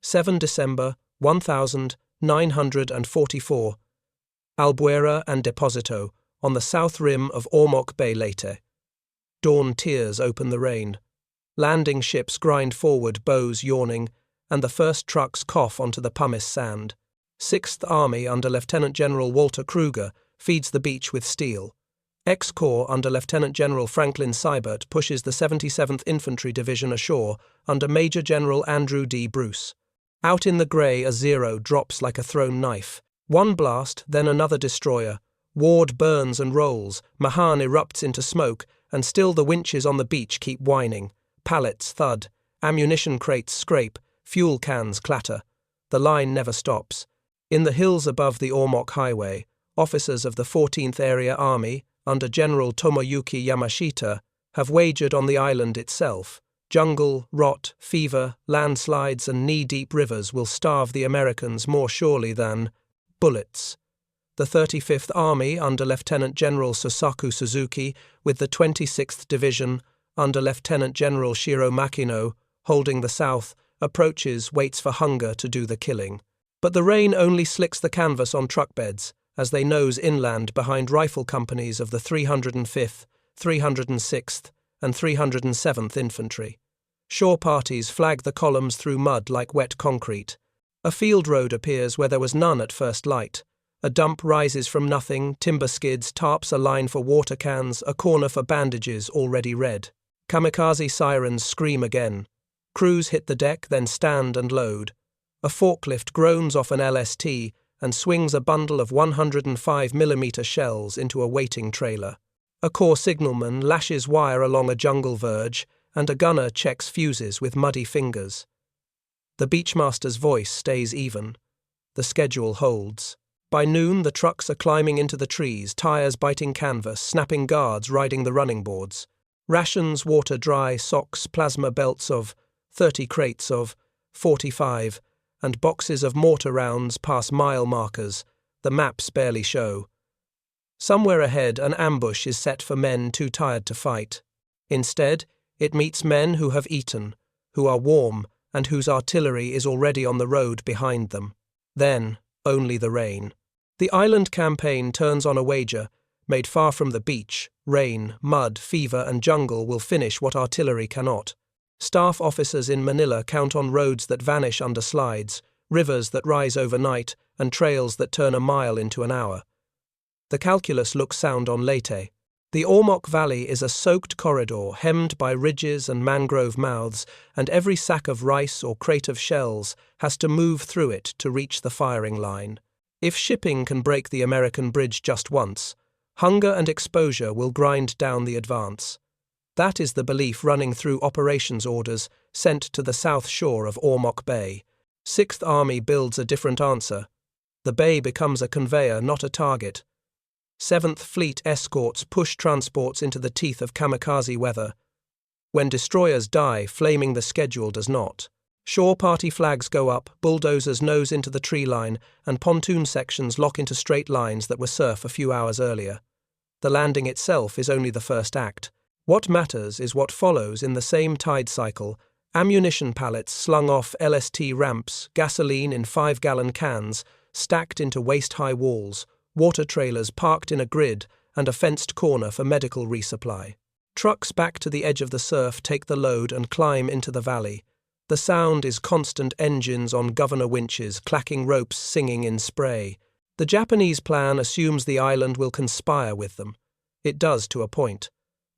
7 December 1944. Albuera and Deposito, on the south rim of Ormoc Bay Leyte. Dawn tears open the rain. Landing ships grind forward, bows yawning, and the first trucks cough onto the pumice sand. 6th Army under Lieutenant General Walter Krueger feeds the beach with steel. Ex-Corps under Lieutenant General Franklin Sibert pushes the 77th Infantry Division ashore under Major General Andrew D. Bruce. Out in the grey, a Zero drops like a thrown knife. One blast, then another destroyer. Ward burns and rolls, Mahan erupts into smoke, and still the winches on the beach keep whining. Pallets thud, ammunition crates scrape, fuel cans clatter. The line never stops. In the hills above the Ormoc Highway, officers of the 14th Area Army, under General Tomoyuki Yamashita, have wagered on the island itself. Jungle, rot, fever, landslides and knee-deep rivers will starve the Americans more surely than bullets. The 35th Army under Lieutenant General Sosaku Suzuki, with the 26th Division under Lieutenant General Shiro Makino, holding the south, approaches, waits for hunger to do the killing. But the rain only slicks the canvas on truck beds as they nose inland behind rifle companies of the 305th, 306th, and 307th Infantry. Shore parties flag the columns through mud like wet concrete. A field road appears where there was none at first light. A dump rises from nothing, timber skids, tarps, a line for water cans, a corner for bandages already red. Kamikaze sirens scream again. Crews hit the deck, then stand and load. A forklift groans off an LST and swings a bundle of 105mm shells into a waiting trailer. A Corps signalman lashes wire along a jungle verge, and a gunner checks fuses with muddy fingers. The beachmaster's voice stays even. The schedule holds. By noon, the trucks are climbing into the trees, tires biting canvas, snapping guards riding the running boards. Rations, water dry, socks, plasma belts of 30 crates of 45, and boxes of mortar rounds pass mile markers. The maps barely show. Somewhere ahead, an ambush is set for men too tired to fight. Instead, it meets men who have eaten, who are warm, and whose artillery is already on the road behind them. Then, only the rain. The island campaign turns on a wager, made far from the beach. Rain, mud, fever, and jungle will finish what artillery cannot. Staff officers in Manila count on roads that vanish under slides, rivers that rise overnight, and trails that turn a mile into an hour. The calculus looks sound on Leyte. The Ormoc Valley is a soaked corridor hemmed by ridges and mangrove mouths, and every sack of rice or crate of shells has to move through it to reach the firing line. If shipping can break the American bridge just once, hunger and exposure will grind down the advance. That is the belief running through operations orders sent to the south shore of Ormoc Bay. 6th Army builds a different answer. The bay becomes a conveyor, not a target. 7th Fleet escorts push transports into the teeth of kamikaze weather. When destroyers die, flaming the schedule does not. Shore party flags go up, bulldozers nose into the tree line, and pontoon sections lock into straight lines that were surf a few hours earlier. The landing itself is only the first act. What matters is what follows in the same tide cycle: ammunition pallets slung off LST ramps, gasoline in 5-gallon cans, stacked into waist-high walls, water trailers parked in a grid, and a fenced corner for medical resupply. Trucks back to the edge of the surf take the load and climb into the valley. The sound is constant engines on governor winches, clacking ropes singing in spray. The Japanese plan assumes the island will conspire with them. It does to a point.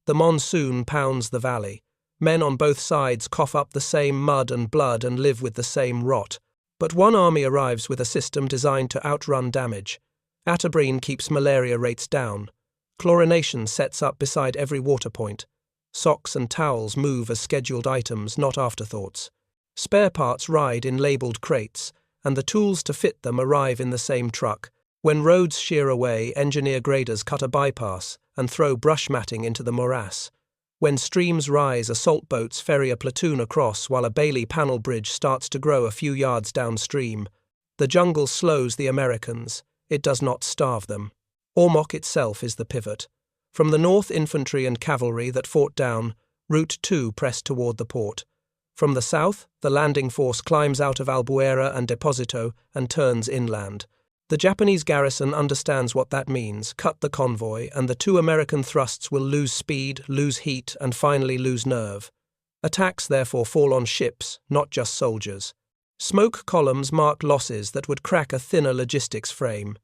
The monsoon pounds the valley. Men on both sides cough up the same mud and blood and live with the same rot. But one army arrives with a system designed to outrun damage. Atabrine keeps malaria rates down. Chlorination sets up beside every water point. Socks and towels move as scheduled items, not afterthoughts. Spare parts ride in labelled crates, and the tools to fit them arrive in the same truck. When roads shear away, engineer graders cut a bypass and throw brush matting into the morass. When streams rise, assault boats ferry a platoon across while a Bailey panel bridge starts to grow a few yards downstream. The jungle slows the Americans. It does not starve them. Ormoc itself is the pivot. From the north, infantry and cavalry that fought down, Route 2 pressed toward the port. From the south, the landing force climbs out of Albuera and Deposito and turns inland. The Japanese garrison understands what that means: cut the convoy, and the two American thrusts will lose speed, lose heat, and finally lose nerve. Attacks therefore fall on ships, not just soldiers. Smoke columns mark losses that would crack a thinner logistics frame.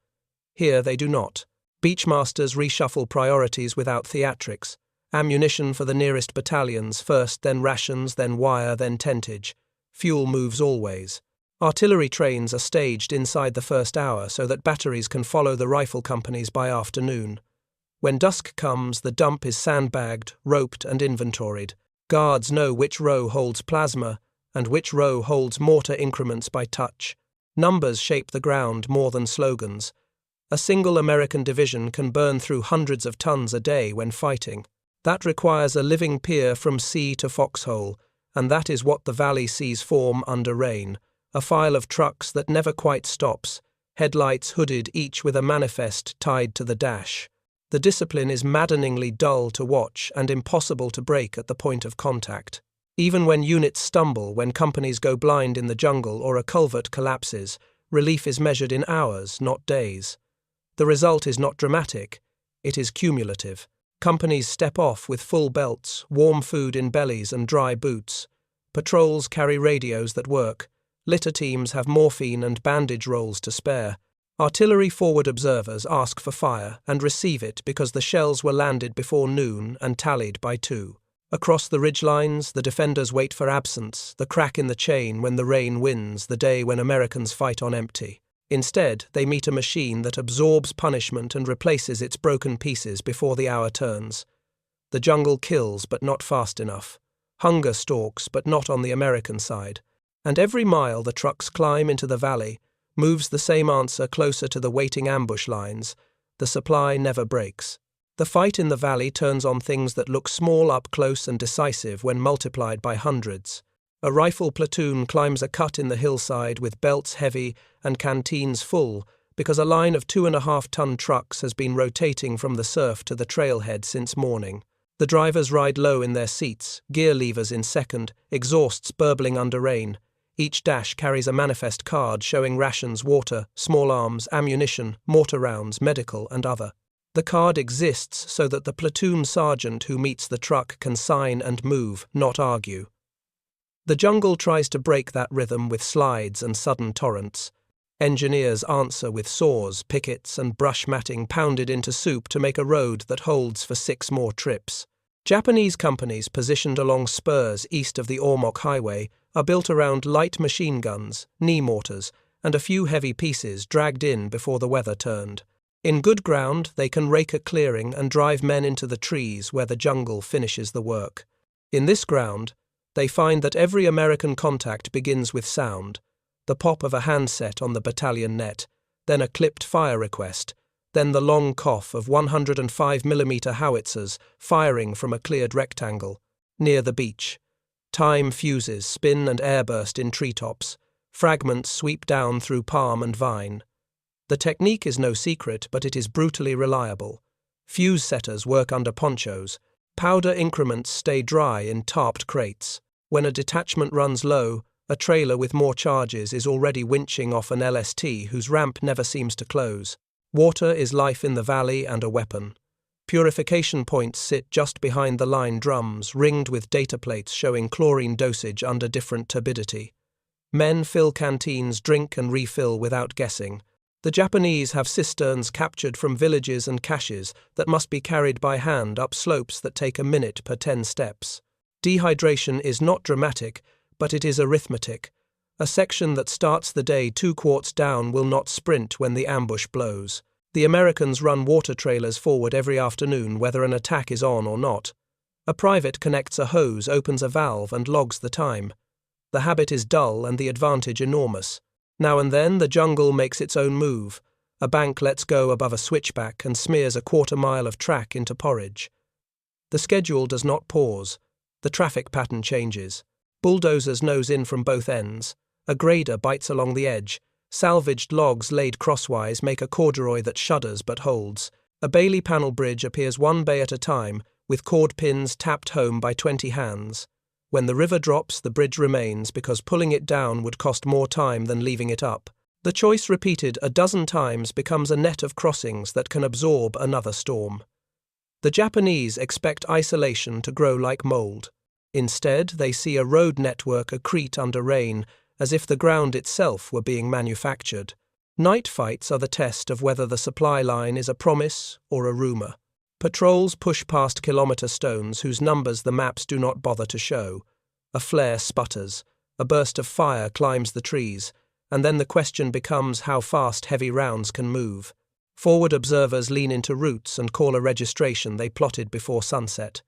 Here they do not. Beachmasters reshuffle priorities without theatrics. Ammunition for the nearest battalions first, then rations, then wire, then tentage. Fuel moves always. Artillery trains are staged inside the first hour so that batteries can follow the rifle companies by afternoon. When dusk comes, the dump is sandbagged, roped, and inventoried. Guards know which row holds plasma and which row holds mortar increments by touch. Numbers shape the ground more than slogans. A single American division can burn through hundreds of tons a day when fighting. That requires a living pier from sea to foxhole, and that is what the valley sees form under rain. A file of trucks that never quite stops, headlights hooded, each with a manifest tied to the dash. The discipline is maddeningly dull to watch and impossible to break at the point of contact. Even when units stumble, when companies go blind in the jungle or a culvert collapses, relief is measured in hours, not days. The result is not dramatic, it is cumulative. Companies step off with full belts, warm food in bellies and dry boots. Patrols carry radios that work. Litter teams have morphine and bandage rolls to spare. Artillery forward observers ask for fire and receive it because the shells were landed before noon and tallied by 2. Across the ridgelines, the defenders wait for absence, the crack in the chain when the rain wins, the day when Americans fight on empty. Instead, they meet a machine that absorbs punishment and replaces its broken pieces before the hour turns. The jungle kills, but not fast enough. Hunger stalks, but not on the American side. And every mile the trucks climb into the valley moves the same answer closer to the waiting ambush lines. The supply never breaks. The fight in the valley turns on things that look small up close and decisive when multiplied by hundreds. A rifle platoon climbs a cut in the hillside with belts heavy and canteens full because a line of 2.5-ton trucks has been rotating from the surf to the trailhead since morning. The drivers ride low in their seats, gear levers in second, exhausts burbling under rain. Each dash carries a manifest card showing rations, water, small arms, ammunition, mortar rounds, medical, and other. The card exists so that the platoon sergeant who meets the truck can sign and move, not argue. The jungle tries to break that rhythm with slides and sudden torrents. Engineers answer with saws, pickets, and brush matting pounded into soup to make a road that holds for 6 more trips. Japanese companies positioned along spurs east of the Ormoc Highway are built around light machine guns, knee mortars, and a few heavy pieces dragged in before the weather turned. In good ground, they can rake a clearing and drive men into the trees where the jungle finishes the work. In this ground, they find that every American contact begins with sound, the pop of a handset on the battalion net, then a clipped fire request, then the long cough of 105mm howitzers firing from a cleared rectangle, near the beach. Time fuses spin and airburst in treetops. Fragments sweep down through palm and vine. The technique is no secret, but it is brutally reliable. Fuse setters work under ponchos. Powder increments stay dry in tarped crates. When a detachment runs low, a trailer with more charges is already winching off an LST whose ramp never seems to close. Water is life in the valley and a weapon. Purification points sit just behind the line drums, ringed with data plates showing chlorine dosage under different turbidity. Men fill canteens, drink and refill without guessing. The Japanese have cisterns captured from villages and caches that must be carried by hand up slopes that take a minute per 10 steps. Dehydration is not dramatic, but it is arithmetic. A section that starts the day 2 quarts down will not sprint when the ambush blows. The Americans run water trailers forward every afternoon whether an attack is on or not. A private connects a hose, opens a valve and logs the time. The habit is dull and the advantage enormous. Now and then the jungle makes its own move. A bank lets go above a switchback and smears a 1/4 mile of track into porridge. The schedule does not pause. The traffic pattern changes. Bulldozers nose in from both ends. A grader bites along the edge. Salvaged logs laid crosswise make a corduroy that shudders but holds. A Bailey panel bridge appears 1 bay at a time, with cord pins tapped home by 20 hands. When the river drops, the bridge remains because pulling it down would cost more time than leaving it up. The choice repeated a dozen times becomes a net of crossings that can absorb another storm. The Japanese expect isolation to grow like mold. Instead, they see a road network accrete under rain, as if the ground itself were being manufactured. Night fights are the test of whether the supply line is a promise or a rumor. Patrols push past kilometer stones whose numbers the maps do not bother to show. A flare sputters, a burst of fire climbs the trees, and then the question becomes how fast heavy rounds can move. Forward observers lean into routes and call a registration they plotted before sunset.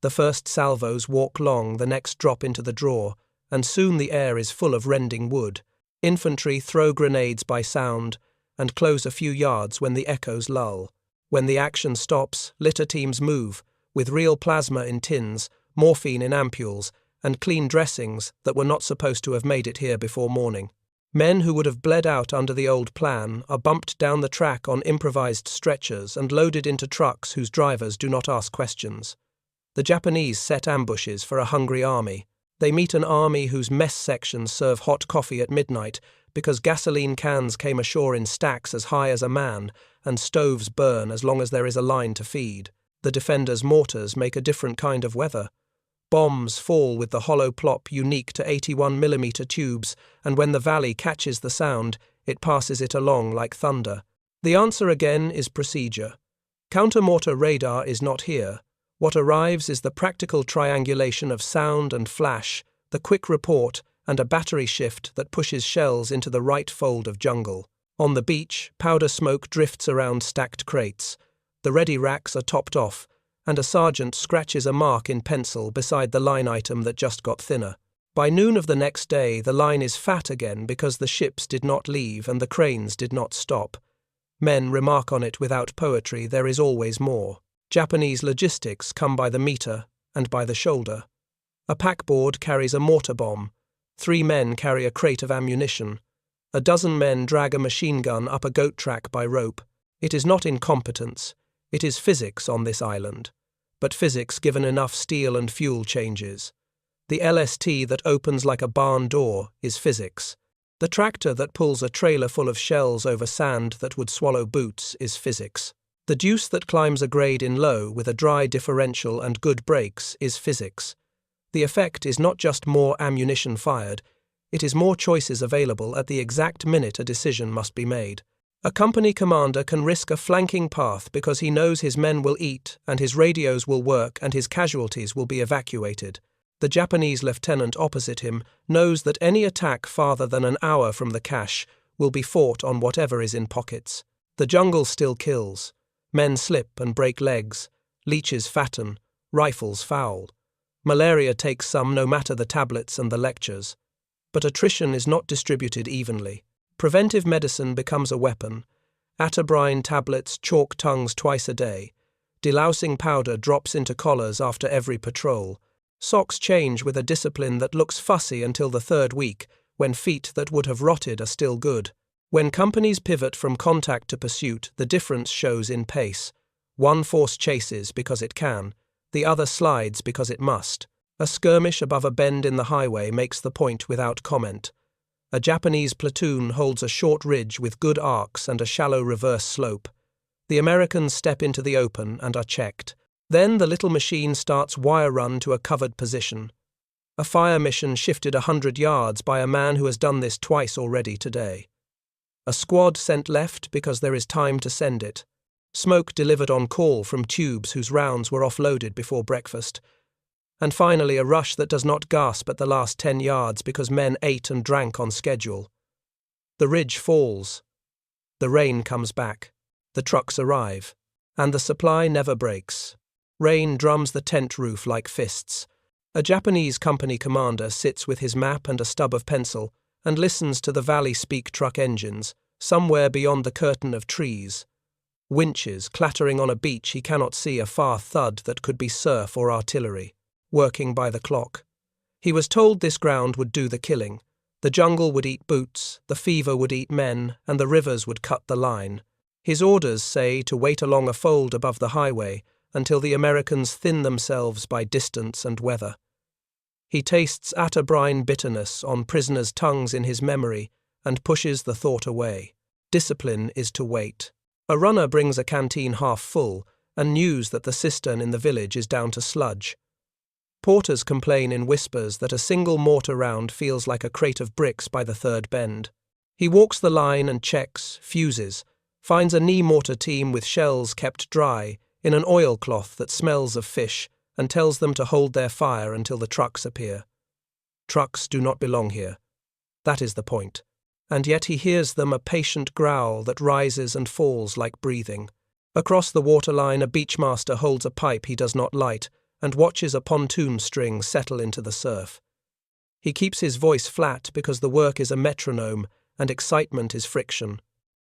The first salvos walk long, the next drop into the draw, and soon the air is full of rending wood. Infantry throw grenades by sound and close a few yards when the echoes lull. When the action stops, litter teams move, with real plasma in tins, morphine in ampules, and clean dressings that were not supposed to have made it here before morning. Men who would have bled out under the old plan are bumped down the track on improvised stretchers and loaded into trucks whose drivers do not ask questions. The Japanese set ambushes for a hungry army. They meet an army whose mess sections serve hot coffee at midnight because gasoline cans came ashore in stacks as high as a man, and stoves burn as long as there is a line to feed. The defenders' mortars make a different kind of weather. Bombs fall with the hollow plop unique to 81mm tubes, and when the valley catches the sound, it passes it along like thunder. The answer again is procedure. Counter-mortar radar is not here. What arrives is the practical triangulation of sound and flash, the quick report, and a battery shift that pushes shells into the right fold of jungle. On the beach, powder smoke drifts around stacked crates. The ready racks are topped off, and a sergeant scratches a mark in pencil beside the line item that just got thinner. By noon of the next day, the line is fat again because the ships did not leave and the cranes did not stop. Men remark on it without poetry, there is always more. Japanese logistics come by the meter and by the shoulder. A packboard carries a mortar bomb. 3 men carry a crate of ammunition. A dozen men drag a machine gun up a goat track by rope. It is not incompetence. It is physics on this island. But physics given enough steel and fuel changes. The LST that opens like a barn door is physics. The tractor that pulls a trailer full of shells over sand that would swallow boots is physics. The deuce that climbs a grade in low with a dry differential and good brakes is physics. The effect is not just more ammunition fired, it is more choices available at the exact minute a decision must be made. A company commander can risk a flanking path because he knows his men will eat and his radios will work and his casualties will be evacuated. The Japanese lieutenant opposite him knows that any attack farther than an hour from the cache will be fought on whatever is in pockets. The jungle still kills. Men slip and break legs. Leeches fatten. Rifles foul. Malaria takes some no matter the tablets and the lectures. But attrition is not distributed evenly. Preventive medicine becomes a weapon. Atabrine tablets chalk tongues twice a day. Delousing powder drops into collars after every patrol. Socks change with a discipline that looks fussy until the 3rd week, when feet that would have rotted are still good. When companies pivot from contact to pursuit, the difference shows in pace. One force chases because it can. The other slides because it must. A skirmish above a bend in the highway makes the point without comment. A Japanese platoon holds a short ridge with good arcs and a shallow reverse slope. The Americans step into the open and are checked. Then the little machine starts wire run to a covered position. A fire mission shifted 100 yards by a man who has done this twice already today. A squad sent left because there is time to send it. Smoke delivered on call from tubes whose rounds were offloaded before breakfast. And finally a rush that does not gasp at the last 10 yards because men ate and drank on schedule. The ridge falls. The rain comes back. The trucks arrive. And the supply never breaks. Rain drums the tent roof like fists. A Japanese company commander sits with his map and a stub of pencil and listens to the valley speak truck engines, somewhere beyond the curtain of trees. Winches clattering on a beach he cannot see a far thud that could be surf or artillery. Working by the clock. He was told this ground would do the killing. The jungle would eat boots, the fever would eat men, and the rivers would cut the line. His orders say to wait along a fold above the highway until the Americans thin themselves by distance and weather. He tastes atabrine bitterness on prisoners' tongues in his memory and pushes the thought away. Discipline is to wait. A runner brings a canteen half full and news that the cistern in the village is down to sludge. Porters complain in whispers that a single mortar round feels like a crate of bricks by the third bend. He walks the line and checks, fuses, finds a knee mortar team with shells kept dry in an oilcloth that smells of fish, and tells them to hold their fire until the trucks appear. Trucks do not belong here. That is the point. And yet he hears them, a patient growl that rises and falls like breathing. Across the waterline, a beachmaster holds a pipe he does not light and watches a pontoon string settle into the surf. He keeps his voice flat because the work is a metronome and excitement is friction.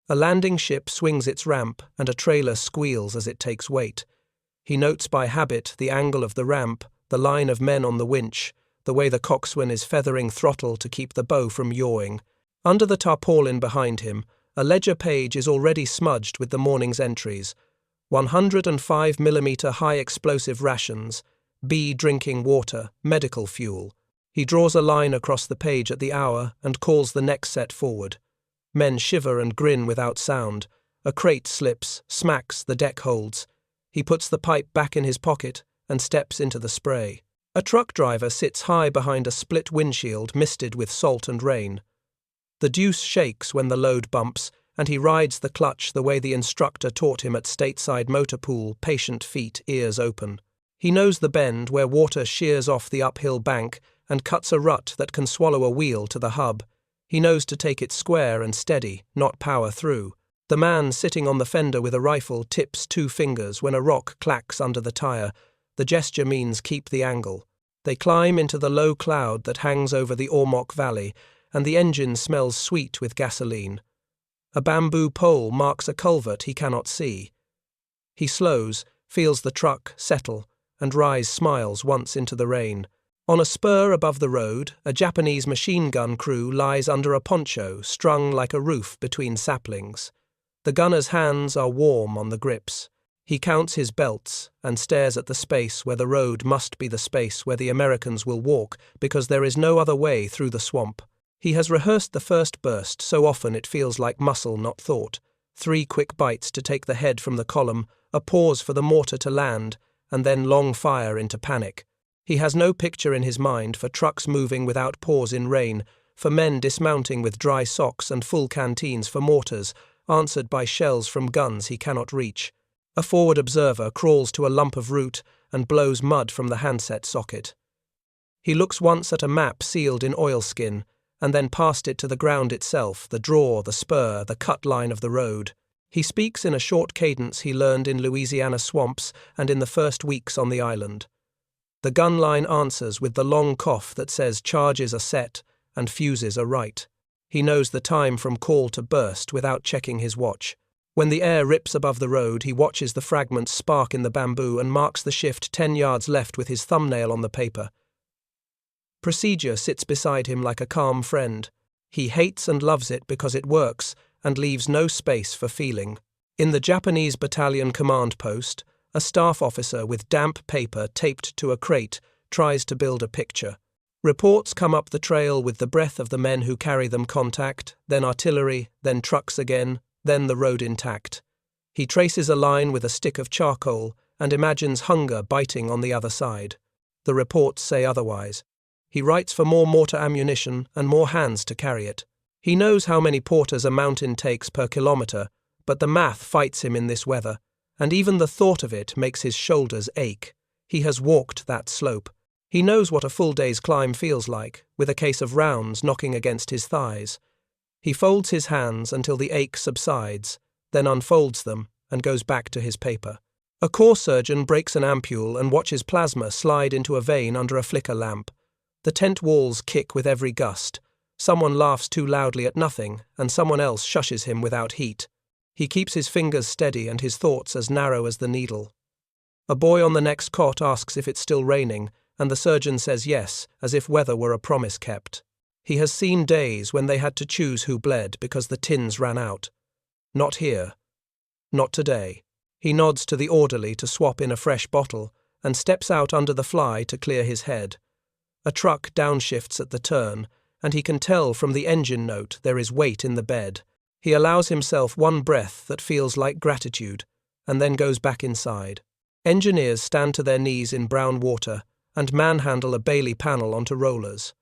A landing ship swings its ramp and a trailer squeals as it takes weight. He notes by habit the angle of the ramp, the line of men on the winch, the way the coxswain is feathering throttle to keep the bow from yawing. Under the tarpaulin behind him, a ledger page is already smudged with the morning's entries. 105mm high explosive rations, B drinking water, medical fuel. He draws a line across the page at the hour and calls the next set forward. Men shiver and grin without sound. A crate slips, smacks, the deck holds. He puts the pipe back in his pocket and steps into the spray. A truck driver sits high behind a split windshield misted with salt and rain. The deuce shakes when the load bumps, and he rides the clutch the way the instructor taught him at stateside motor pool, patient feet, ears open. He knows the bend where water shears off the uphill bank and cuts a rut that can swallow a wheel to the hub. He knows to take it square and steady, not power through. The man sitting on the fender with a rifle tips 2 fingers when a rock clacks under the tire. The gesture means keep the angle. They climb into the low cloud that hangs over the Ormoc Valley, and the engine smells sweet with gasoline. A bamboo pole marks a culvert he cannot see. He slows, feels the truck settle, and Rise smiles once into the rain. On a spur above the road, a Japanese machine gun crew lies under a poncho strung like a roof between saplings. The gunner's hands are warm on the grips. He counts his belts and stares at the space where the road must be the space where the Americans will walk because there is no other way through the swamp. He has rehearsed the first burst so often it feels like muscle, not thought. 3 quick bites to take the head from the column, a pause for the mortar to land, and then long fire into panic. He has no picture in his mind for trucks moving without pause in rain, for men dismounting with dry socks and full canteens for mortars, answered by shells from guns he cannot reach. A forward observer crawls to a lump of root and blows mud from the handset socket. He looks once at a map sealed in oilskin, and then past it to the ground itself, the draw, the spur, the cut line of the road. He speaks in a short cadence he learned in Louisiana swamps and in the first weeks on the island. The gun line answers with the long cough that says charges are set and fuses are right. He knows the time from call to burst without checking his watch. When the air rips above the road, he watches the fragments spark in the bamboo and marks the shift 10 yards left with his thumbnail on the paper. Procedure sits beside him like a calm friend. He hates and loves it because it works and leaves no space for feeling. In the Japanese battalion command post, a staff officer with damp paper taped to a crate tries to build a picture. Reports come up the trail with the breath of the men who carry them: contact, then artillery, then trucks again, then the road intact. He traces a line with a stick of charcoal and imagines hunger biting on the other side. The reports say otherwise. He writes for more mortar ammunition and more hands to carry it. He knows how many porters a mountain takes per kilometre, but the math fights him in this weather, and even the thought of it makes his shoulders ache. He has walked that slope. He knows what a full day's climb feels like, with a case of rounds knocking against his thighs. He folds his hands until the ache subsides, then unfolds them and goes back to his paper. A corps surgeon breaks an ampule and watches plasma slide into a vein under a flicker lamp. The tent walls kick with every gust. Someone laughs too loudly at nothing, and someone else shushes him without heat. He keeps his fingers steady and his thoughts as narrow as the needle. A boy on the next cot asks if it's still raining, and the surgeon says yes, as if weather were a promise kept. He has seen days when they had to choose who bled because the tins ran out. Not here. Not today. He nods to the orderly to swap in a fresh bottle and steps out under the fly to clear his head. A truck downshifts at the turn, and he can tell from the engine note there is weight in the bed. He allows himself one breath that feels like gratitude, and then goes back inside. Engineers stand to their knees in brown water and manhandle a Bailey panel onto rollers.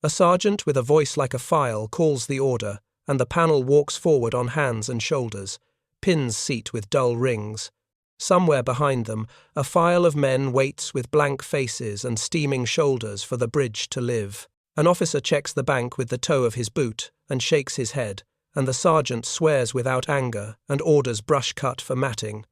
A sergeant with a voice like a file calls the order, and the panel walks forward on hands and shoulders, pins seat with dull rings. Somewhere behind them, a file of men waits with blank faces and steaming shoulders for the bridge to live. An officer checks the bank with the toe of his boot and shakes his head, and the sergeant swears without anger and orders brush cut for matting.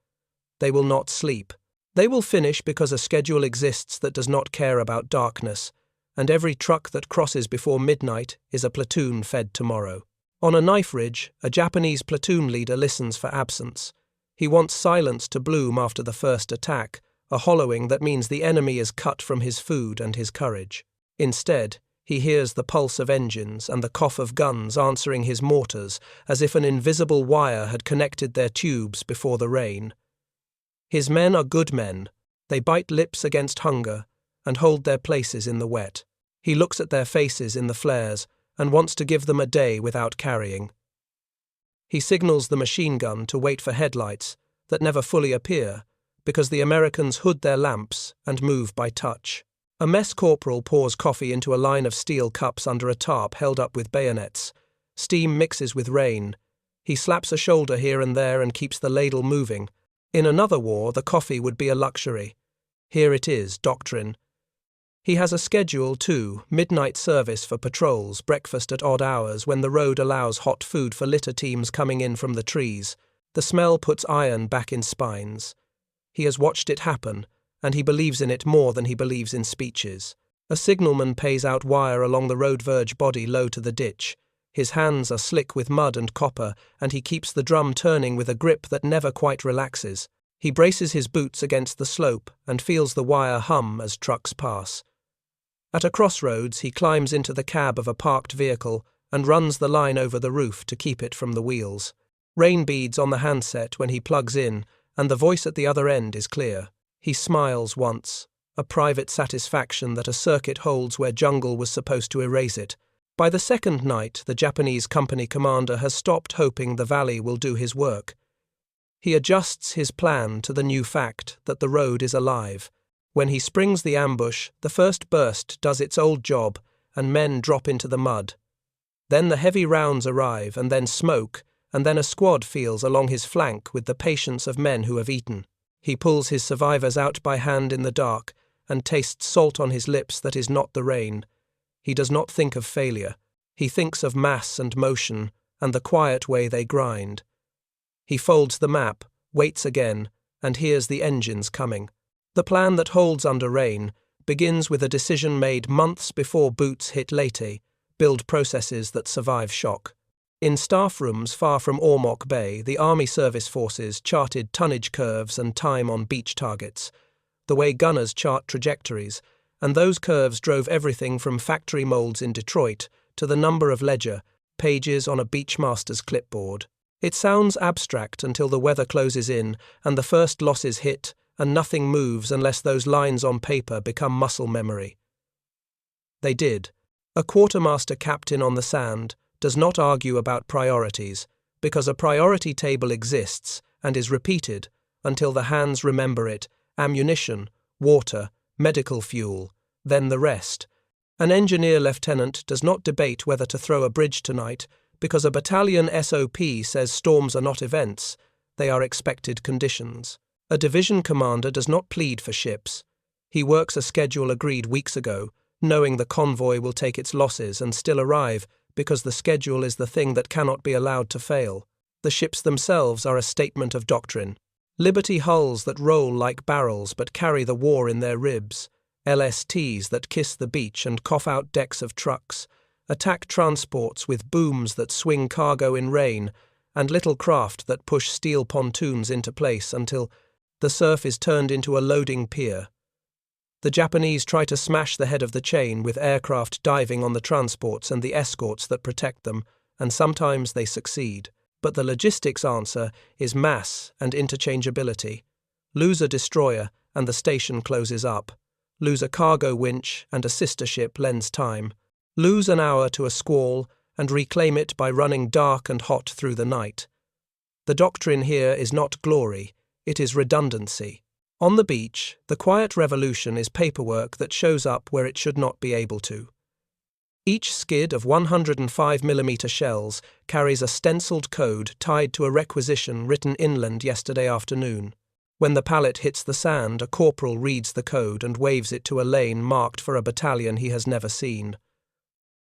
They will not sleep. They will finish because a schedule exists that does not care about darkness, and every truck that crosses before midnight is a platoon fed tomorrow. On a knife ridge, a Japanese platoon leader listens for absence. He wants silence to bloom after the first attack, a hollowing that means the enemy is cut from his food and his courage. Instead, he hears the pulse of engines and the cough of guns answering his mortars as if an invisible wire had connected their tubes before the rain. His men are good men. They bite lips against hunger and hold their places in the wet. He looks at their faces in the flares and wants to give them a day without carrying. He signals the machine gun to wait for headlights that never fully appear because the Americans hood their lamps and move by touch. A mess corporal pours coffee into a line of steel cups under a tarp held up with bayonets. Steam mixes with rain. He slaps a shoulder here and there and keeps the ladle moving. In another war, the coffee would be a luxury. Here it is, doctrine. He has a schedule, too, midnight service for patrols, breakfast at odd hours when the road allows hot food for litter teams coming in from the trees. The smell puts iron back in spines. He has watched it happen, and he believes in it more than he believes in speeches. A signalman pays out wire along the road verge body low to the ditch. His hands are slick with mud and copper, and he keeps the drum turning with a grip that never quite relaxes. He braces his boots against the slope and feels the wire hum as trucks pass. At a crossroads, he climbs into the cab of a parked vehicle and runs the line over the roof to keep it from the wheels. Rain beads on the handset when he plugs in, and the voice at the other end is clear. He smiles once, a private satisfaction that a circuit holds where jungle was supposed to erase it. By the second night, the Japanese company commander has stopped hoping the valley will do his work. He adjusts his plan to the new fact that the road is alive. When he springs the ambush, the first burst does its old job, and men drop into the mud. Then the heavy rounds arrive, and then smoke, and then a squad feels along his flank with the patience of men who have eaten. He pulls his survivors out by hand in the dark, and tastes salt on his lips that is not the rain. He does not think of failure. He thinks of mass and motion, and the quiet way they grind. He folds the map, waits again, and hears the engines coming. The plan that holds under rain begins with a decision made months before boots hit Leyte, build processes that survive shock. In staff rooms far from Ormoc Bay, the Army Service Forces charted tonnage curves and time on beach targets, the way gunners chart trajectories, and those curves drove everything from factory molds in Detroit to the number of ledger pages on a beachmaster's clipboard. It sounds abstract until the weather closes in and the first losses hit, and nothing moves unless those lines on paper become muscle memory. They did. A quartermaster captain on the sand does not argue about priorities, because a priority table exists and is repeated until the hands remember it: ammunition, water, medical fuel, then the rest. An engineer lieutenant does not debate whether to throw a bridge tonight because a battalion SOP says storms are not events, they are expected conditions. A division commander does not plead for ships. He works a schedule agreed weeks ago, knowing the convoy will take its losses and still arrive because the schedule is the thing that cannot be allowed to fail. The ships themselves are a statement of doctrine. Liberty hulls that roll like barrels but carry the war in their ribs, LSTs that kiss the beach and cough out decks of trucks, attack transports with booms that swing cargo in rain, and little craft that push steel pontoons into place until the surf is turned into a loading pier. The Japanese try to smash the head of the chain with aircraft diving on the transports and the escorts that protect them, and sometimes they succeed. But the logistics answer is mass and interchangeability. Lose a destroyer and the station closes up. lose a cargo winch and a sister ship lends time, lose an hour to a squall and reclaim it by running dark and hot through the night. The doctrine here is not glory, it is redundancy. On the beach, the quiet revolution is paperwork that shows up where it should not be able to. Each skid of 105mm shells carries a stenciled code tied to a requisition written inland yesterday afternoon. When the pallet hits the sand, a corporal reads the code and waves it to a lane marked for a battalion he has never seen.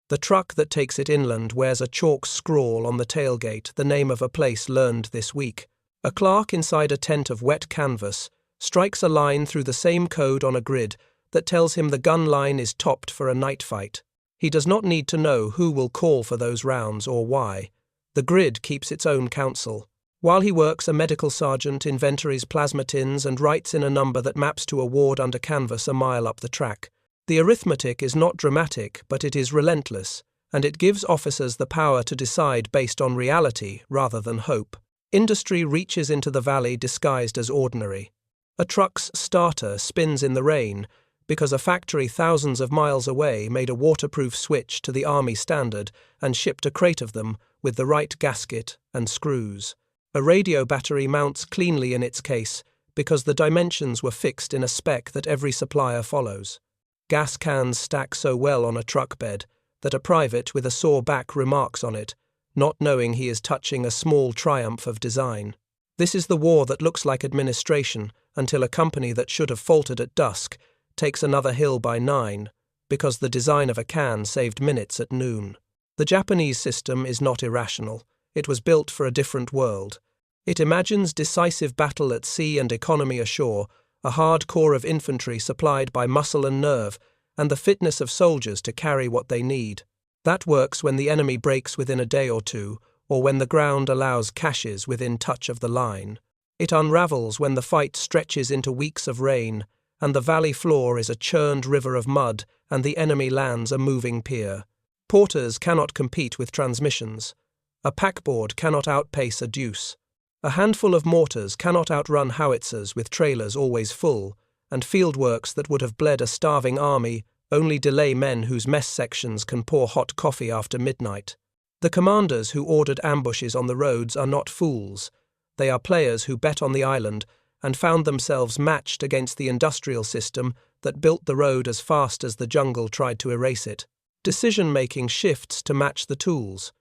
The truck that takes it inland wears a chalk scrawl on the tailgate, the name of a place learned this week. A clerk inside a tent of wet canvas strikes a line through the same code on a grid that tells him the gun line is topped for a night fight. He does not need to know who will call for those rounds or why. The grid keeps its own counsel. While he works, a medical sergeant inventories plasma tins and writes in a number that maps to a ward under canvas a mile up the track. The arithmetic is not dramatic, but it is relentless, and it gives officers the power to decide based on reality rather than hope. Industry reaches into the valley disguised as ordinary. A truck's starter spins in the rain because a factory thousands of miles away made a waterproof switch to the Army standard and shipped a crate of them with the right gasket and screws. A radio battery mounts cleanly in its case because the dimensions were fixed in a spec that every supplier follows. Gas cans stack so well on a truck bed that a private with a sore back remarks on it, not knowing he is touching a small triumph of design. This is the war that looks like administration until a company that should have faltered at dusk takes another hill by 9 because the design of a can saved minutes at noon. The Japanese system is not irrational. It was built for a different world. It imagines decisive battle at sea and economy ashore, a hard core of infantry supplied by muscle and nerve, and the fitness of soldiers to carry what they need. That works when the enemy breaks within a day or two, or when the ground allows caches within touch of the line. It unravels when the fight stretches into weeks of rain, and the valley floor is a churned river of mud, and the enemy lands a moving pier. Porters cannot compete with transmissions. A packboard cannot outpace a deuce. A handful of mortars cannot outrun howitzers with trailers always full, and fieldworks that would have bled a starving army only delay men whose mess sections can pour hot coffee after midnight. The commanders who ordered ambushes on the roads are not fools. They are players who bet on the island and found themselves matched against the industrial system that built the road as fast as the jungle tried to erase it. Decision-making shifts to match the tools.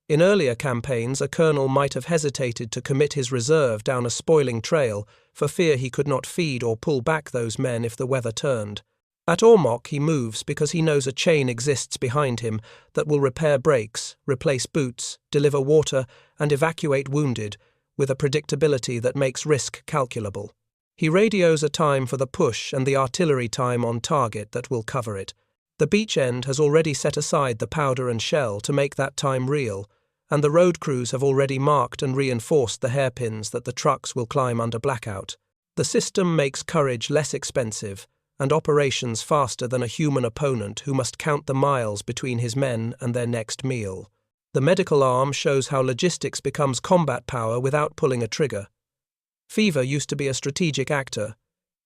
In earlier campaigns, a colonel might have hesitated to commit his reserve down a spoiling trail for fear he could not feed or pull back those men if the weather turned. At Ormoc, he moves because he knows a chain exists behind him that will repair brakes, replace boots, deliver water, and evacuate wounded, with a predictability that makes risk calculable. He radios a time for the push and the artillery time on target that will cover it. The beach end has already set aside the powder and shell to make that time real, and the road crews have already marked and reinforced the hairpins that the trucks will climb under blackout. The system makes courage less expensive and operations faster than a human opponent who must count the miles between his men and their next meal. The medical arm shows how logistics becomes combat power without pulling a trigger. Fever used to be a strategic actor.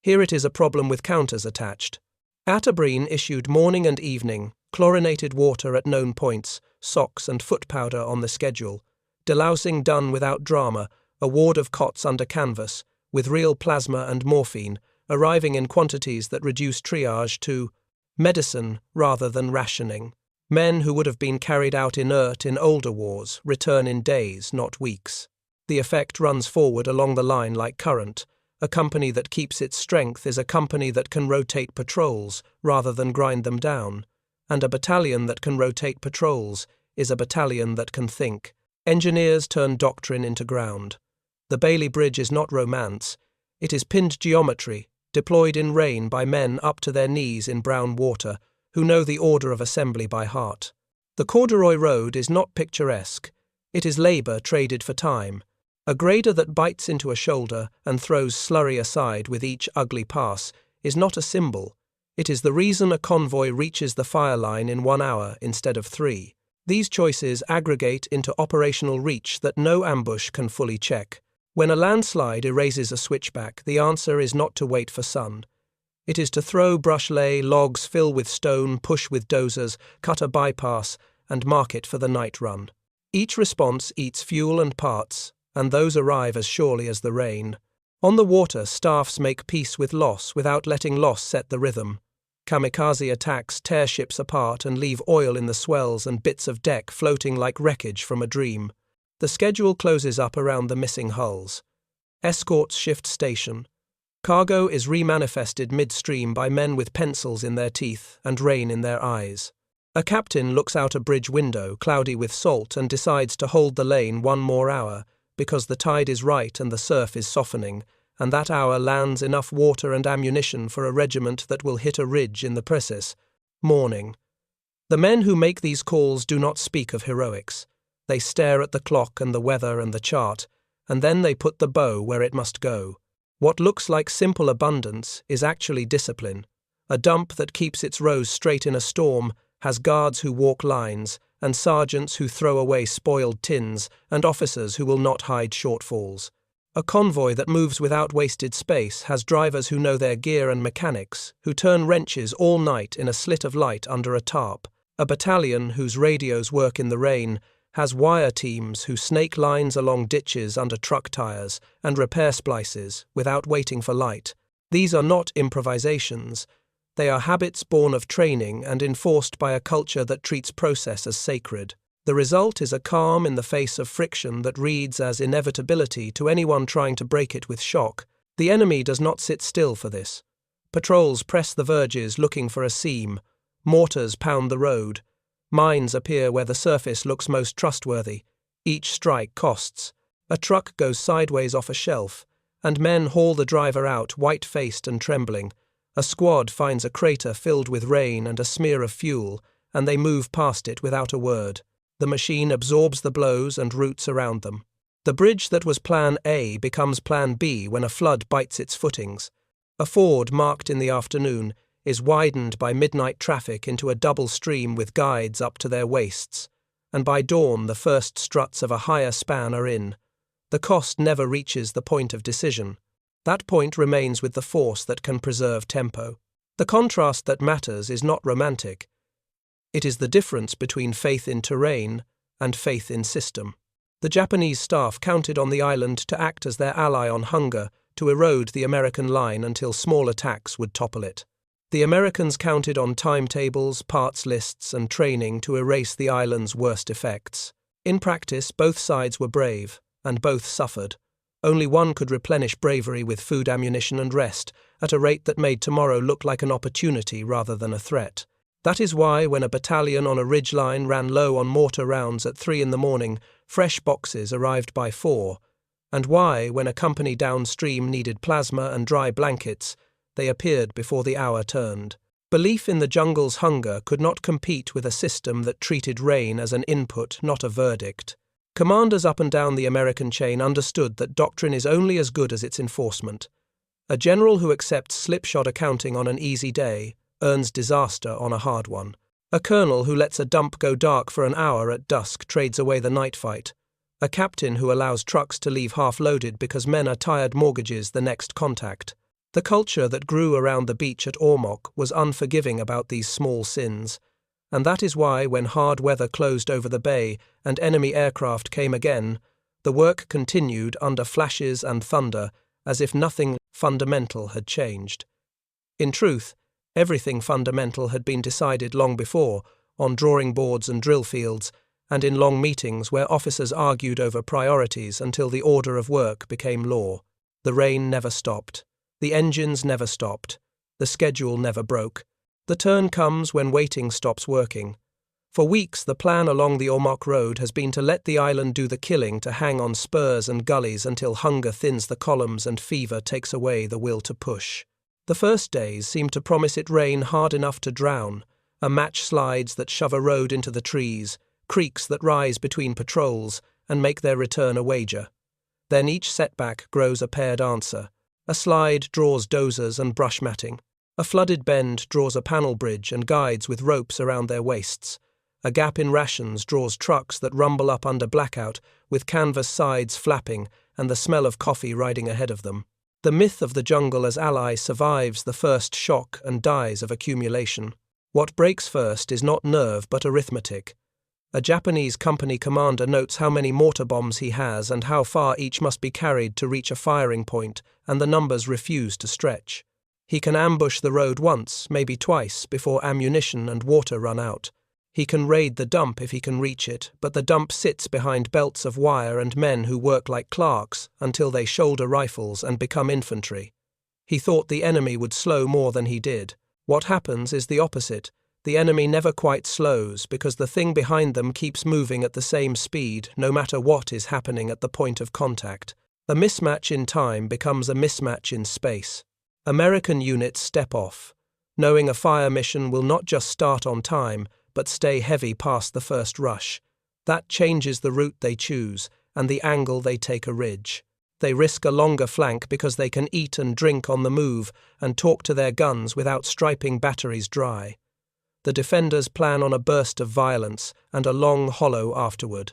Here it is a problem with counters attached. Atabrine issued morning and evening, chlorinated water at known points, socks and foot powder on the schedule. Delousing done without drama, a ward of cots under canvas, with real plasma and morphine, arriving in quantities that reduce triage to medicine rather than rationing. Men who would have been carried out inert in older wars return in days, not weeks. The effect runs forward along the line like current. A company that keeps its strength is a company that can rotate patrols rather than grind them down. And a battalion that can rotate patrols is a battalion that can think. Engineers turn doctrine into ground. The Bailey Bridge is not romance. It is pinned geometry, deployed in rain by men up to their knees in brown water, who know the order of assembly by heart. The corduroy road is not picturesque. It is labour traded for time. A grader that bites into a shoulder and throws slurry aside with each ugly pass is not a symbol. It is the reason a convoy reaches the fire line in 1 hour instead of 3. These choices aggregate into operational reach that no ambush can fully check. When a landslide erases a switchback, the answer is not to wait for sun. It is to throw, brush, lay, logs, fill with stone, push with dozers, cut a bypass, and mark it for the night run. Each response eats fuel and parts, and those arrive as surely as the rain. On the water, staffs make peace with loss without letting loss set the rhythm. Kamikaze attacks tear ships apart and leave oil in the swells and bits of deck floating like wreckage from a dream. The schedule closes up around the missing hulls. Escorts shift station. Cargo is remanifested midstream by men with pencils in their teeth and rain in their eyes. A captain looks out a bridge window, cloudy with salt, and decides to hold the lane one more hour, because the tide is right and the surf is softening, and that hour lands enough water and ammunition for a regiment that will hit a ridge in the process. Morning. The men who make these calls do not speak of heroics. They stare at the clock and the weather and the chart, and then they put the bow where it must go. What looks like simple abundance is actually discipline. A dump that keeps its rows straight in a storm has guards who walk lines, and sergeants who throw away spoiled tins, and officers who will not hide shortfalls. A convoy that moves without wasted space has drivers who know their gear and mechanics, who turn wrenches all night in a slit of light under a tarp. A battalion whose radios work in the rain has wire teams who snake lines along ditches under truck tires and repair splices without waiting for light. These are not improvisations. They are habits born of training and enforced by a culture that treats process as sacred. The result is a calm in the face of friction that reads as inevitability to anyone trying to break it with shock. The enemy does not sit still for this. Patrols press the verges looking for a seam. Mortars pound the road. Mines appear where the surface looks most trustworthy. Each strike costs. A truck goes sideways off a shelf, and men haul the driver out, white-faced and trembling. A squad finds a crater filled with rain and a smear of fuel, and they move past it without a word. The machine absorbs the blows and roots around them. The bridge that was Plan A becomes Plan B when a flood bites its footings. A ford marked in the afternoon is widened by midnight traffic into a double stream with guides up to their waists, and by dawn the first struts of a higher span are in. The cost never reaches the point of decision. That point remains with the force that can preserve tempo. The contrast that matters is not romantic. It is the difference between faith in terrain and faith in system. The Japanese staff counted on the island to act as their ally on hunger, to erode the American line until small attacks would topple it. The Americans counted on timetables, parts lists, and training to erase the island's worst effects. In practice, both sides were brave, and both suffered. Only one could replenish bravery with food, ammunition, and rest, at a rate that made tomorrow look like an opportunity rather than a threat. That is why, when a battalion on a ridgeline ran low on mortar rounds at 3 a.m, fresh boxes arrived by 4, and why, when a company downstream needed plasma and dry blankets, they appeared before the hour turned. Belief in the jungle's hunger could not compete with a system that treated rain as an input, not a verdict. Commanders up and down the American chain understood that doctrine is only as good as its enforcement. A general who accepts slipshod accounting on an easy day earns disaster on a hard one. A colonel who lets a dump go dark for an hour at dusk trades away the night fight. A captain who allows trucks to leave half-loaded because men are tired mortgages the next contact. The culture that grew around the beach at Ormoc was unforgiving about these small sins, and that is why, when hard weather closed over the bay and enemy aircraft came again, the work continued under flashes and thunder as if nothing fundamental had changed. In truth, everything fundamental had been decided long before, on drawing boards and drill fields, and in long meetings where officers argued over priorities until the order of work became law. The rain never stopped. The engines never stopped. The schedule never broke. The turn comes when waiting stops working. For weeks, the plan along the Ormoc Road has been to let the island do the killing, to hang on spurs and gullies until hunger thins the columns and fever takes away the will to push. The first days seem to promise it rain hard enough to drown, a match slides that shove a road into the trees, creeks that rise between patrols and make their return a wager. Then each setback grows a paired answer. A slide draws dozers and brush matting. A flooded bend draws a panel bridge and guides with ropes around their waists. A gap in rations draws trucks that rumble up under blackout with canvas sides flapping and the smell of coffee riding ahead of them. The myth of the jungle as ally survives the first shock and dies of accumulation. What breaks first is not nerve but arithmetic. A Japanese company commander notes how many mortar bombs he has and how far each must be carried to reach a firing point, and the numbers refuse to stretch. He can ambush the road once, maybe twice, before ammunition and water run out. He can raid the dump if he can reach it, but the dump sits behind belts of wire and men who work like clerks until they shoulder rifles and become infantry. He thought the enemy would slow more than he did. What happens is the opposite. The enemy never quite slows because the thing behind them keeps moving at the same speed no matter what is happening at the point of contact. A mismatch in time becomes a mismatch in space. American units step off, knowing a fire mission will not just start on time, but stay heavy past the first rush. That changes the route they choose and the angle they take a ridge. They risk a longer flank because they can eat and drink on the move and talk to their guns without striping batteries dry. The defenders plan on a burst of violence and a long hollow afterward.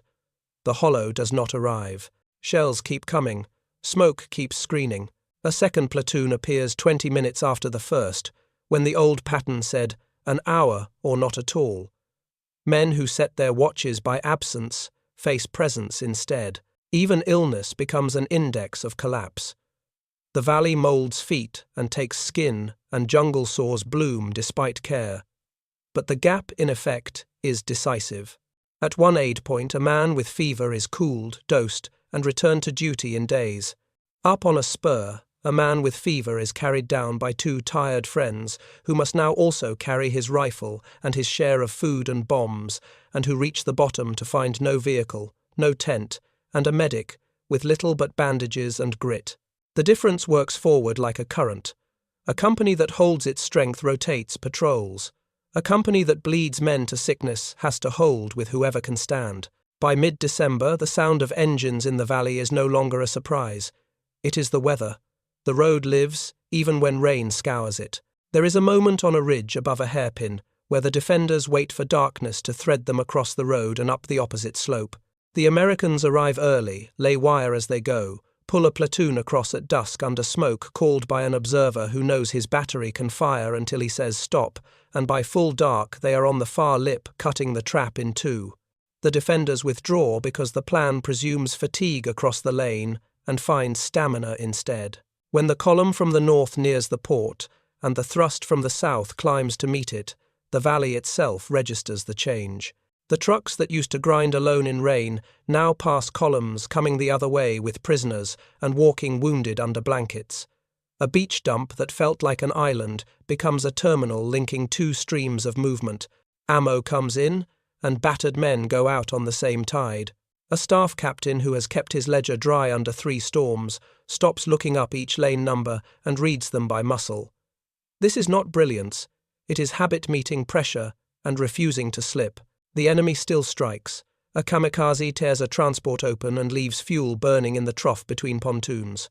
The hollow does not arrive. Shells keep coming. Smoke keeps screening. A second platoon appears 20 minutes after the first, when the old pattern said, an hour or not at all. Men who set their watches by absence face presence instead. Even illness becomes an index of collapse. The valley molds feet and takes skin, and jungle sores bloom despite care. But the gap, in effect, is decisive. At one aid point, a man with fever is cooled, dosed, and returned to duty in days. Up on a spur, a man with fever is carried down by two tired friends who must now also carry his rifle and his share of food and bombs, and who reach the bottom to find no vehicle, no tent, and a medic with little but bandages and grit. The difference works forward like a current. A company that holds its strength rotates patrols. A company that bleeds men to sickness has to hold with whoever can stand. By mid-December, the sound of engines in the valley is no longer a surprise. It is the weather. The road lives, even when rain scours it. There is a moment on a ridge above a hairpin, where the defenders wait for darkness to thread them across the road and up the opposite slope. The Americans arrive early, lay wire as they go, pull a platoon across at dusk under smoke called by an observer who knows his battery can fire until he says stop, and by full dark they are on the far lip cutting the trap in two. The defenders withdraw because the plan presumes fatigue across the lane and finds stamina instead. When the column from the north nears the port, and the thrust from the south climbs to meet it, the valley itself registers the change. The trucks that used to grind alone in rain now pass columns coming the other way with prisoners and walking wounded under blankets. A beach dump that felt like an island becomes a terminal linking two streams of movement. Ammo comes in, and battered men go out on the same tide. A staff captain who has kept his ledger dry under 3 storms stops looking up each lane number and reads them by muscle. This is not brilliance. It is habit meeting pressure and refusing to slip. The enemy still strikes. A kamikaze tears a transport open and leaves fuel burning in the trough between pontoons.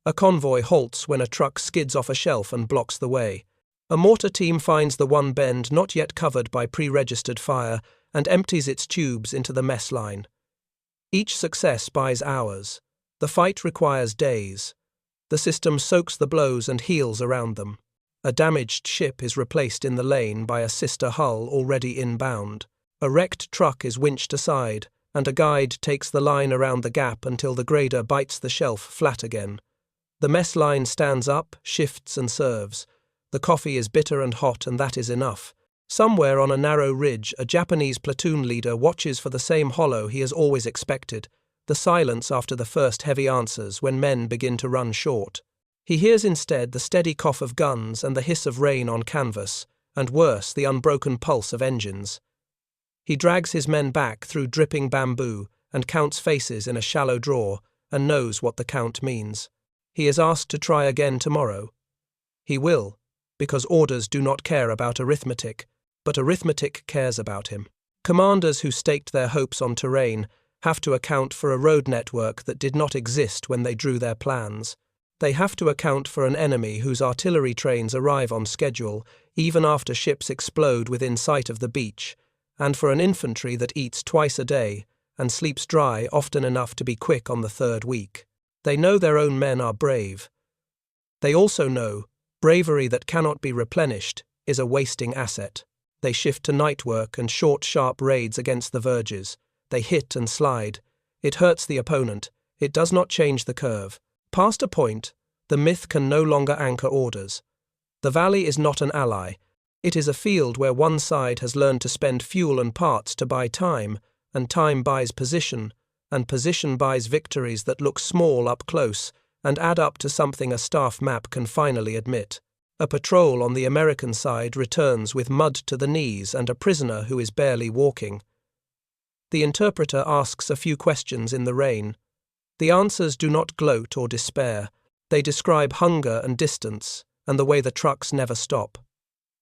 A convoy halts when a truck skids off a shelf and blocks the way. A mortar team finds the one bend not yet covered by pre-registered fire and empties its tubes into the mess line. Each success buys hours. The fight requires days. The system soaks the blows and heals around them. A damaged ship is replaced in the lane by a sister hull already inbound. A wrecked truck is winched aside, and a guide takes the line around the gap until the grader bites the shelf flat again. The mess line stands up, shifts and serves. The coffee is bitter and hot, and that is enough. Somewhere on a narrow ridge, a Japanese platoon leader watches for the same hollow he has always expected, the silence after the first heavy answers when men begin to run short. He hears instead the steady cough of guns and the hiss of rain on canvas, and worse, the unbroken pulse of engines. He drags his men back through dripping bamboo and counts faces in a shallow draw and knows what the count means. He is asked to try again tomorrow. He will, because orders do not care about arithmetic, but arithmetic cares about him. Commanders who staked their hopes on terrain have to account for a road network that did not exist when they drew their plans. They have to account for an enemy whose artillery trains arrive on schedule, even after ships explode within sight of the beach, and for an infantry that eats twice a day and sleeps dry often enough to be quick on the 3rd week. They know their own men are brave. They also know bravery that cannot be replenished is a wasting asset. They shift to night work and short, sharp raids against the verges. They hit and slide. It hurts the opponent. It does not change the curve. Past a point, the myth can no longer anchor orders. The valley is not an ally. It is a field where one side has learned to spend fuel and parts to buy time, and time buys position, and position buys victories that look small up close and add up to something a staff map can finally admit. A patrol on the American side returns with mud to the knees and a prisoner who is barely walking. The interpreter asks a few questions in the rain. The answers do not gloat or despair. They describe hunger and distance, and the way the trucks never stop.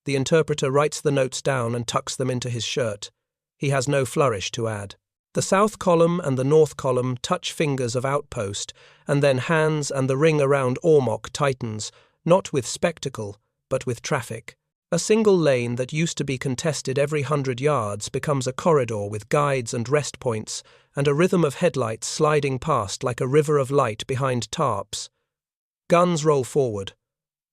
The interpreter writes the notes down and tucks them into his shirt. He has no flourish to add. The south column and the north column touch fingers of outpost, and then hands and the ring around Ormoc tightens, not with spectacle, but with traffic. A single lane that used to be contested every 100 yards becomes a corridor with guides and rest points, and a rhythm of headlights sliding past like a river of light behind tarps. Guns roll forward.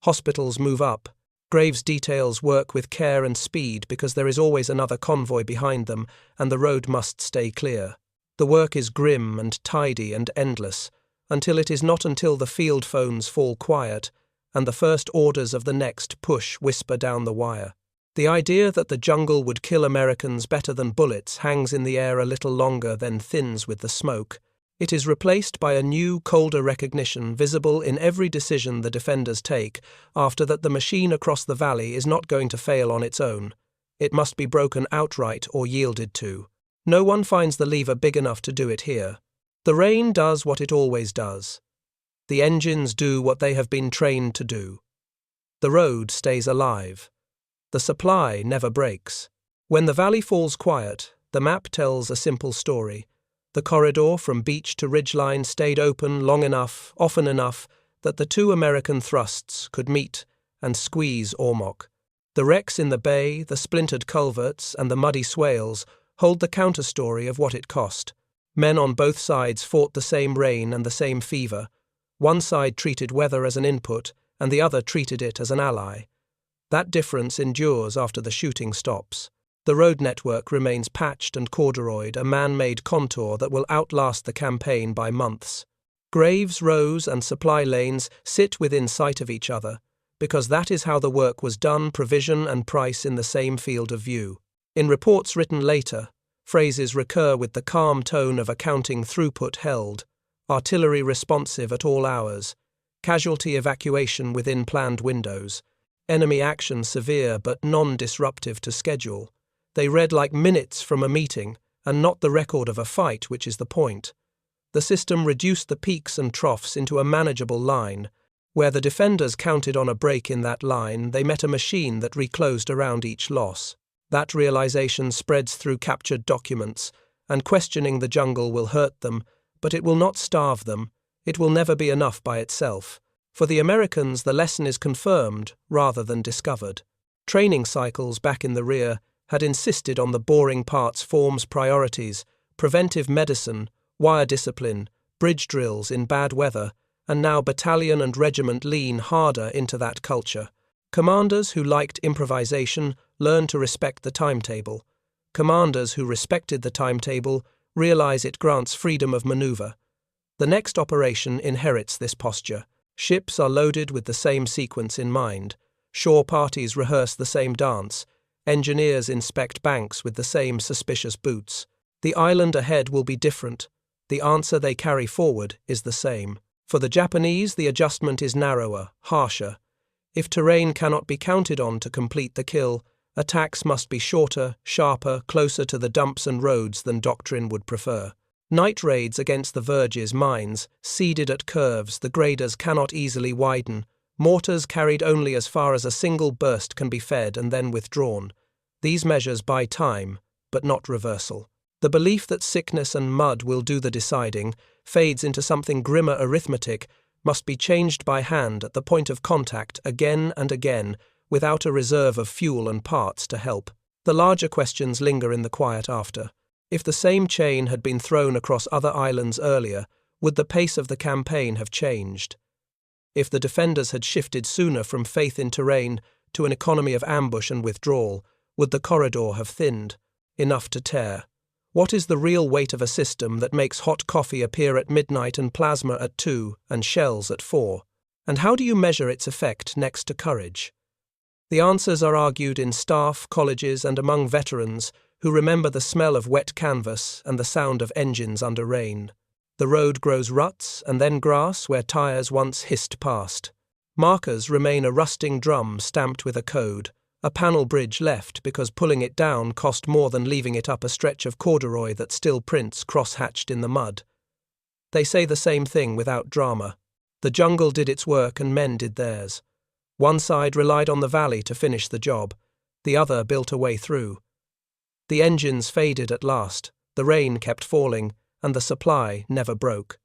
Hospitals move up. Graves details work with care and speed because there is always another convoy behind them, and the road must stay clear. The work is grim and tidy and endless, until it is not until the field phones fall quiet, and the first orders of the next push whisper down the wire. The idea that the jungle would kill Americans better than bullets hangs in the air a little longer, then thins with the smoke. It is replaced by a new, colder recognition visible in every decision the defenders take, after that the machine across the valley is not going to fail on its own. It must be broken outright or yielded to. No one finds the lever big enough to do it here. The rain does what it always does. The engines do what they have been trained to do. The road stays alive. The supply never breaks. When the valley falls quiet, the map tells a simple story. The corridor from beach to ridgeline stayed open long enough, often enough, that the two American thrusts could meet and squeeze Ormoc. The wrecks in the bay, the splintered culverts, and the muddy swales hold the counter-story of what it cost. Men on both sides fought the same rain and the same fever. One side treated weather as an input, and the other treated it as an ally. That difference endures after the shooting stops. The road network remains patched and corduroyed, a man-made contour that will outlast the campaign by months. Graves, rows, and supply lanes sit within sight of each other, because that is how the work was done, provision and price in the same field of view. In reports written later, phrases recur with the calm tone of accounting throughput held, artillery responsive at all hours, casualty evacuation within planned windows, enemy action severe but non-disruptive to schedule. They read like minutes from a meeting, and not the record of a fight, which is the point. The system reduced the peaks and troughs into a manageable line. Where the defenders counted on a break in that line, they met a machine that reclosed around each loss. That realization spreads through captured documents, and questioning the jungle will hurt them, but it will not starve them. It will never be enough by itself. For the Americans, the lesson is confirmed rather than discovered. Training cycles back in the rear had insisted on the boring parts forms priorities, preventive medicine, wire discipline, bridge drills in bad weather, and now battalion and regiment lean harder into that culture. Commanders who liked improvisation learn to respect the timetable. Commanders who respected the timetable realize it grants freedom of maneuver. The next operation inherits this posture. Ships are loaded with the same sequence in mind. Shore parties rehearse the same dance. Engineers inspect banks with the same suspicious boots. The island ahead will be different. The answer they carry forward is the same. For the Japanese, the adjustment is narrower, harsher. If terrain cannot be counted on to complete the kill, attacks must be shorter, sharper, closer to the dumps and roads than doctrine would prefer. Night raids against the verges, mines, seeded at curves the graders cannot easily widen. Mortars carried only as far as a single burst can be fed and then withdrawn. These measures buy time, but not reversal. The belief that sickness and mud will do the deciding fades into something grimmer arithmetic, must be changed by hand at the point of contact again and again, without a reserve of fuel and parts to help. The larger questions linger in the quiet after. If the same chain had been thrown across other islands earlier, would the pace of the campaign have changed? If the defenders had shifted sooner from faith in terrain to an economy of ambush and withdrawal, would the corridor have thinned enough to tear? What is the real weight of a system that makes hot coffee appear at midnight and plasma at 2 and shells at 4? And how do you measure its effect next to courage? The answers are argued in staff, colleges, and among veterans who remember the smell of wet canvas and the sound of engines under rain. The road grows ruts and then grass where tires once hissed past. Markers remain a rusting drum stamped with a code, a panel bridge left because pulling it down cost more than leaving it up a stretch of corduroy that still prints cross-hatched in the mud. They say the same thing without drama. The jungle did its work and men did theirs. One side relied on the valley to finish the job, the other built a way through. The engines faded at last, the rain kept falling, and the supply never broke.